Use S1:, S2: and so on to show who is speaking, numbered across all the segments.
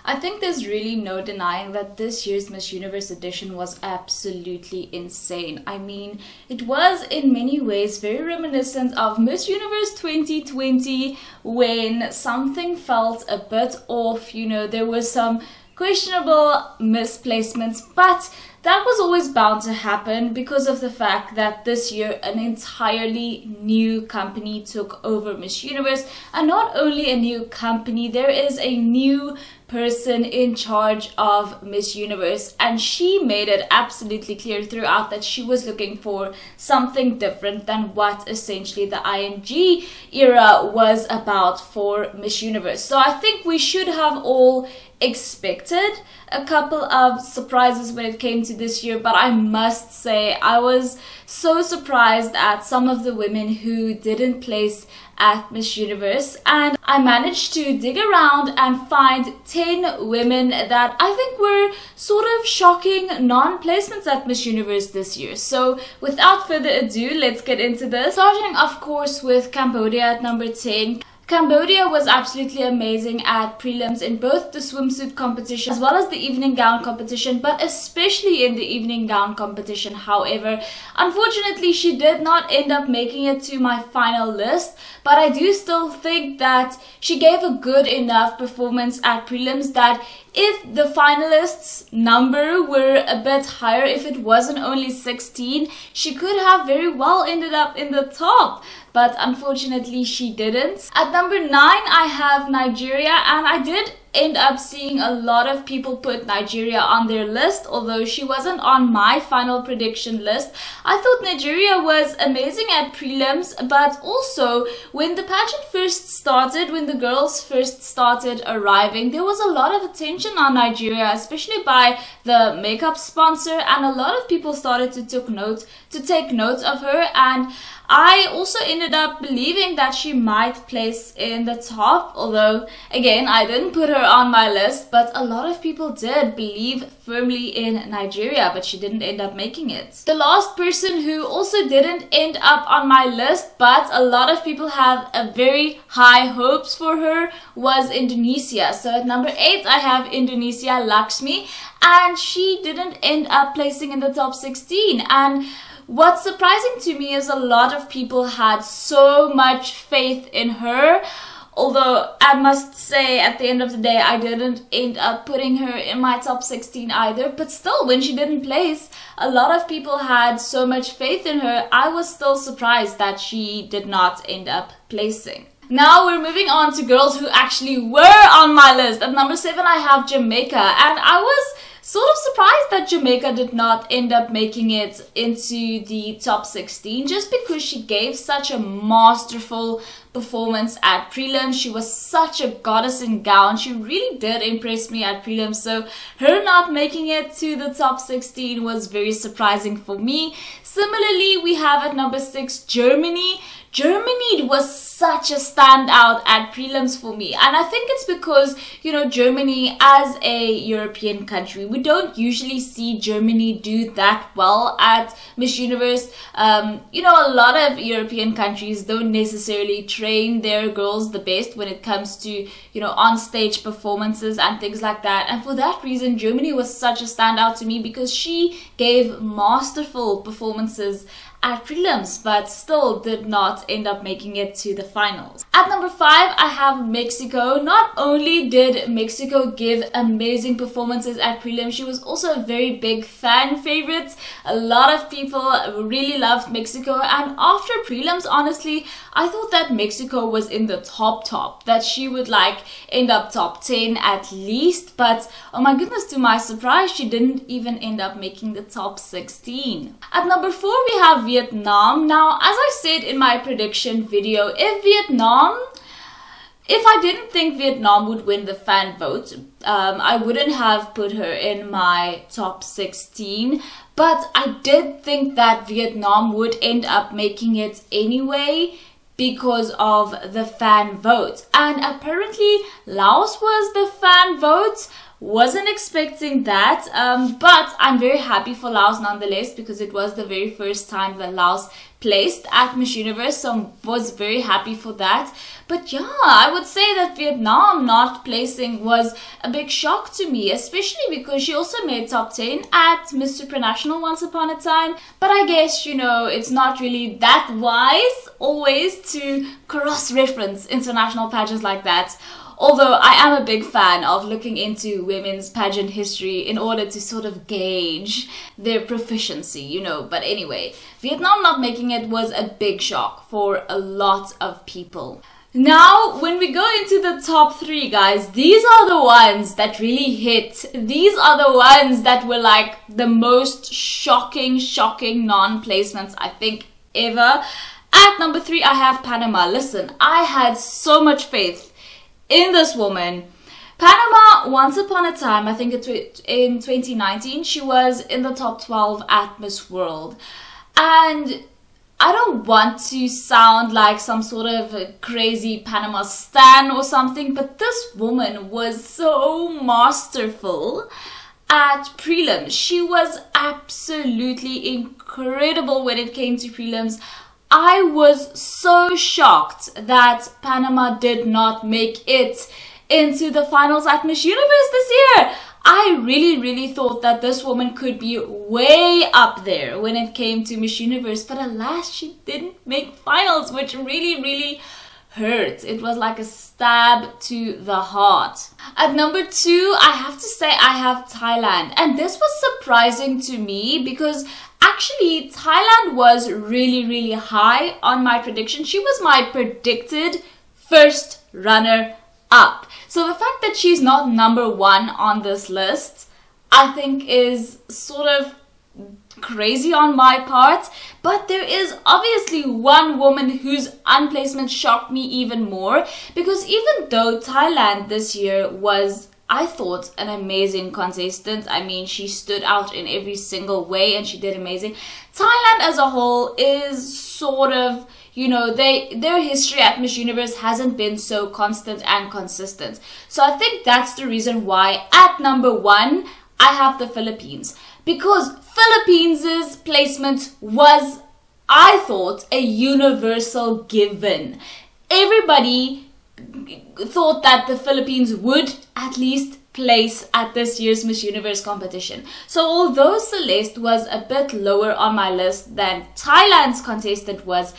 S1: I think there's really no denying that this year's Miss Universe edition was absolutely insane. I mean, it was in many ways very reminiscent of Miss Universe 2020 when something felt a bit off. You know, there was some questionable misplacements, but that was always bound to happen because of the fact that this year an entirely new company took over Miss Universe. And not only a new company, there is a new person in charge of Miss Universe, and she made it absolutely clear throughout that she was looking for something different than what essentially the ING era was about for Miss Universe. So I think we should have all expected a couple of surprises when it came to this year, but I must say I was so surprised at some of the women who didn't place at Miss Universe, and I managed to dig around and find 10 women that I think were sort of shocking non-placements at Miss Universe this year. So without further ado, let's get into this. Starting of course with Cambodia at number 10. Cambodia was absolutely amazing at prelims in both the swimsuit competition as well as the evening gown competition, but especially in the evening gown competition. However, unfortunately, she did not end up making it to my final list, but I do still think that she gave a good enough performance at prelims that if the finalists' number were a bit higher, if it wasn't only 16, she could have very well ended up in the top. But unfortunately she didn't. At number 9 I have Nigeria, and I did end up seeing a lot of people put Nigeria on their list, although she wasn't on my final prediction list. I thought Nigeria was amazing at prelims, but also when the pageant first started, when the girls first started arriving, there was a lot of attention on Nigeria, especially by the makeup sponsor, and a lot of people started to take note of her, and I also ended up believing that she might place in the top, although again I didn't put her on my list, but a lot of people did believe firmly in Nigeria, but she didn't end up making it. The last person who also didn't end up on my list, but a lot of people have a very high hopes for her, was Indonesia. So at number 8 I have Indonesia Lakshmi, and she didn't end up placing in the top 16. And what's surprising to me is a lot of people had so much faith in her, although I must say at the end of the day I didn't end up putting her in my top 16 either. But still, when she didn't place, a lot of people had so much faith in her. I was still surprised that she did not end up placing. Now we're moving on to girls who actually were on my list. At number 7 I have Jamaica, and I was sort of surprised that Jamaica did not end up making it into the top 16, just because she gave such a masterful performance at prelims. She was such a goddess in gown. She really did impress me at prelims, so her not making it to the top 16 was very surprising for me. Similarly, we have at number 6 Germany. Germany was such a standout at prelims for me, and I think it's because, you know, Germany as a European country, we don't usually see Germany do that well at Miss Universe. You know, a lot of European countries don't necessarily train their girls the best when it comes to, you know, on-stage performances and things like that, and for that reason Germany was such a standout to me because she gave masterful performances at prelims, but still did not end up making it to the finals. At number 5 I have Mexico. Not only did Mexico give amazing performances at prelims, she was also a very big fan favorite. A lot of people really loved Mexico, and after prelims, honestly, I thought that Mexico was in the top, that she would like end up top 10 at least, but oh my goodness, to my surprise, she didn't even end up making the top 16. At number 4 we have Vietnam. Now, as I said in my prediction video, if I didn't think Vietnam would win the fan vote, I wouldn't have put her in my top 16. But I did think that Vietnam would end up making it anyway because of the fan vote. And apparently Laos was the fan vote. Wasn't expecting that, but I'm very happy for Laos nonetheless, because it was the very first time that Laos placed at Miss Universe, so I was very happy for that. But yeah, I would say that Vietnam not placing was a big shock to me, especially because she also made top 10 at Miss Supranational once upon a time. But I guess, you know, it's not really that wise always to cross-reference international pageants like that. Although I am a big fan of looking into women's pageant history in order to sort of gauge their proficiency, you know. But anyway, Vietnam not making it was a big shock for a lot of people. Now, when we go into the top 3, guys, these are the ones that really hit. These are the ones that were like the most shocking non-placements I think ever. At number 3, I have Panama. Listen, I had so much faith in this woman. Panama, once upon a time, I think in 2019, she was in the top 12 at Miss World. And I don't want to sound like some sort of a crazy Panama stan or something, but this woman was so masterful at prelims. She was absolutely incredible when it came to prelims. I was so shocked that Panama did not make it into the finals at Miss Universe this year. I really thought that this woman could be way up there when it came to Miss Universe, but alas, she didn't make finals, which really hurt. It was like a stab to the heart. At number 2, I have to say I have Thailand, and this was surprising to me because actually Thailand was really high on my prediction. She was my predicted first runner-up. So the fact that she's not number 1 on this list, I think is sort of crazy on my part. But there is obviously one woman whose unplacement shocked me even more, because even though Thailand this year was, I thought, an amazing contestant. I mean, she stood out in every single way and she did amazing. Thailand as a whole is sort of, you know, their history at Miss Universe hasn't been so constant and consistent. So I think that's the reason why at number 1, I have the Philippines. Because Philippines' placement was, I thought, a universal given. Everybody thought that the Philippines would at least place at this year's Miss Universe competition. So although Celeste was a bit lower on my list than Thailand's contestant was,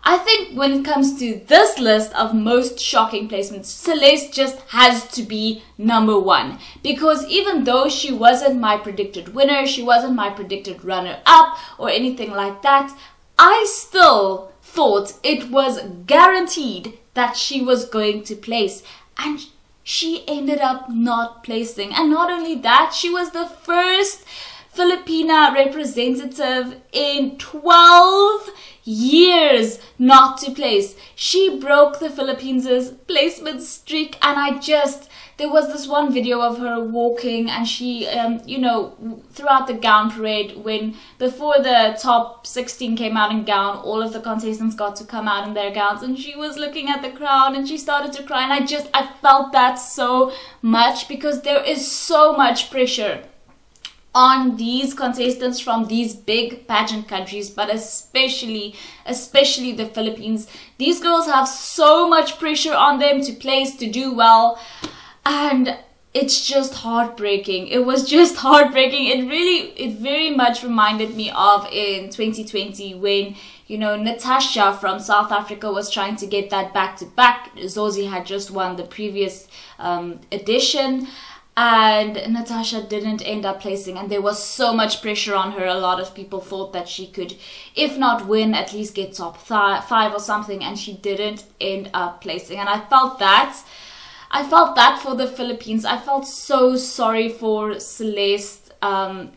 S1: I think when it comes to this list of most shocking placements, Celeste just has to be number 1. Because even though she wasn't my predicted winner, she wasn't my predicted runner-up or anything like that, I still thought it was guaranteed that she was going to place. And she ended up not placing. And not only that, she was the first Filipina representative in 12 years not to place. She broke the Philippines' placement streak, and there was this one video of her walking, and she, you know, throughout the gown parade, before the top 16 came out in gown, all of the contestants got to come out in their gowns, and she was looking at the crown and she started to cry, and I felt that so much, because there is so much pressure on these contestants from these big pageant countries, but especially the Philippines. These girls have so much pressure on them to place, to do well, and it's just heartbreaking. It was just heartbreaking. It very much reminded me of in 2020 when, you know, Natasha from South Africa was trying to get that back-to-back. Zosie had just won the previous edition, and Natasha didn't end up placing, and there was so much pressure on her. A lot of people thought that she could, if not win, at least get top 5 or something, and she didn't end up placing. And I felt that for the Philippines. I felt so sorry for Celeste.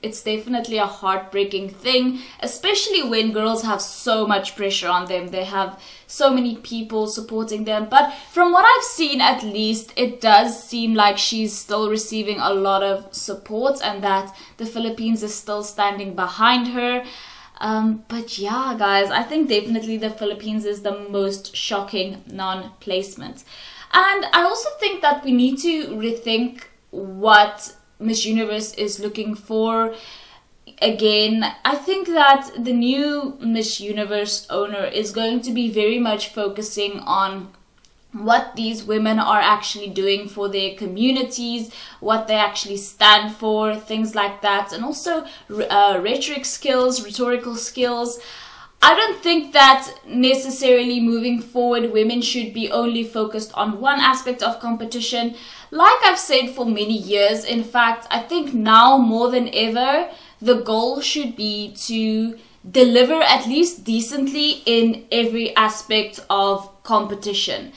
S1: It's definitely a heartbreaking thing, especially when girls have so much pressure on them. They have so many people supporting them, but from what I've seen, at least, it does seem like she's still receiving a lot of support and that the Philippines is still standing behind her. But yeah, guys, I think definitely the Philippines is the most shocking non-placement. And I also think that we need to rethink what Miss Universe is looking for. again, I think that the new Miss Universe owner is going to be very much focusing on what these women are actually doing for their communities, what they actually stand for, things like that, and also rhetoric skills, rhetorical skills. I don't think that necessarily moving forward women should be only focused on one aspect of competition. Like I've said for many years, in fact, I think now more than ever, the goal should be to deliver at least decently in every aspect of competition.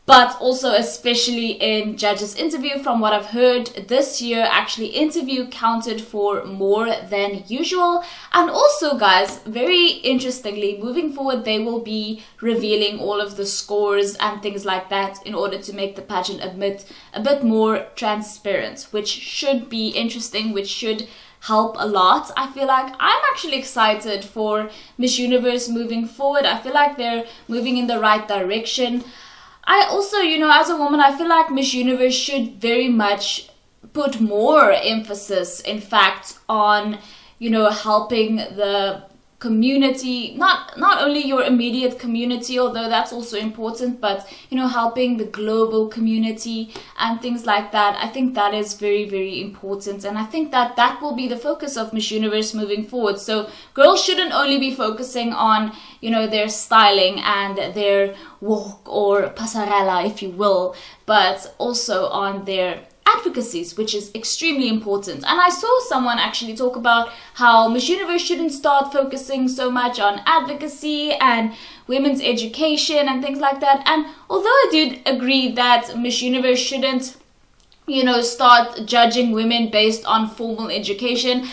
S1: But also especially in judges' interview, from what I've heard this year, actually interview counted for more than usual. And also, guys, very interestingly, moving forward, they will be revealing all of the scores and things like that in order to make the pageant a bit more transparent, which should be interesting, which should help a lot. I feel like I'm actually excited for Miss Universe moving forward. I feel like they're moving in the right direction. I also, you know, as a woman, I feel like Miss Universe should very much put more emphasis, in fact, on, you know, helping the community, not only your immediate community, although that's also important, but, you know, helping the global community and things like that. I think that is very, very important, and I think that that will be the focus of Miss Universe moving forward. So girls shouldn't only be focusing on, you know, their styling and their walk or pasarela, if you will, but also on their advocacies, which is extremely important. And I saw someone actually talk about how Miss Universe shouldn't start focusing so much on advocacy and women's education and things like that. And although I do agree that Miss Universe shouldn't, you know, start judging women based on formal education,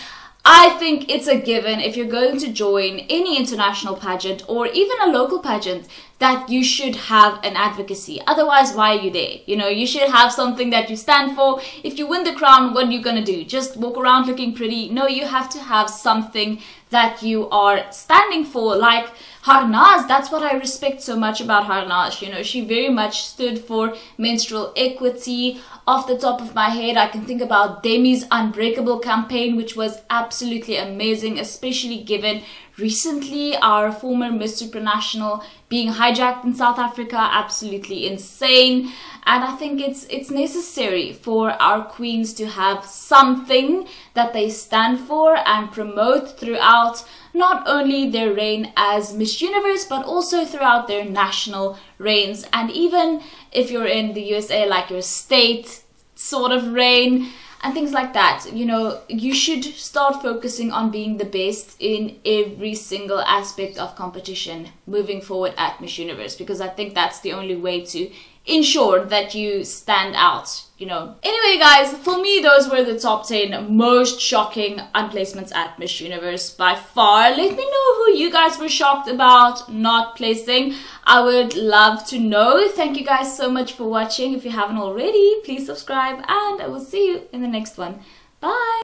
S1: I think it's a given if you're going to join any international pageant or even a local pageant that you should have an advocacy. Otherwise, why are you there? You know, you should have something that you stand for. If you win the crown, what are you going to do? Just walk around looking pretty? No, you have to have something that you are standing for. Like Harnaz, that's what I respect so much about Harnaz. You know, she very much stood for menstrual equity. Off the top of my head, I can think about Demi's Unbreakable campaign, which was absolutely amazing, especially given recently our former Miss Supranational being hijacked in South Africa. Absolutely insane. And I think it's necessary for our queens to have something that they stand for and promote throughout not only their reign as Miss Universe, but also throughout their national reigns. And even if you're in the USA, like your state sort of reign and things like that, you know, you should start focusing on being the best in every single aspect of competition moving forward at Miss Universe, because I think that's the only way to ensure that you stand out, you know. Anyway, guys, for me, those were the top 10 most shocking unplacements at Miss Universe by far. Let me know who you guys were shocked about not placing. I would love to know. Thank you guys so much for watching. If you haven't already, please subscribe, and I will see you in the next one. Bye!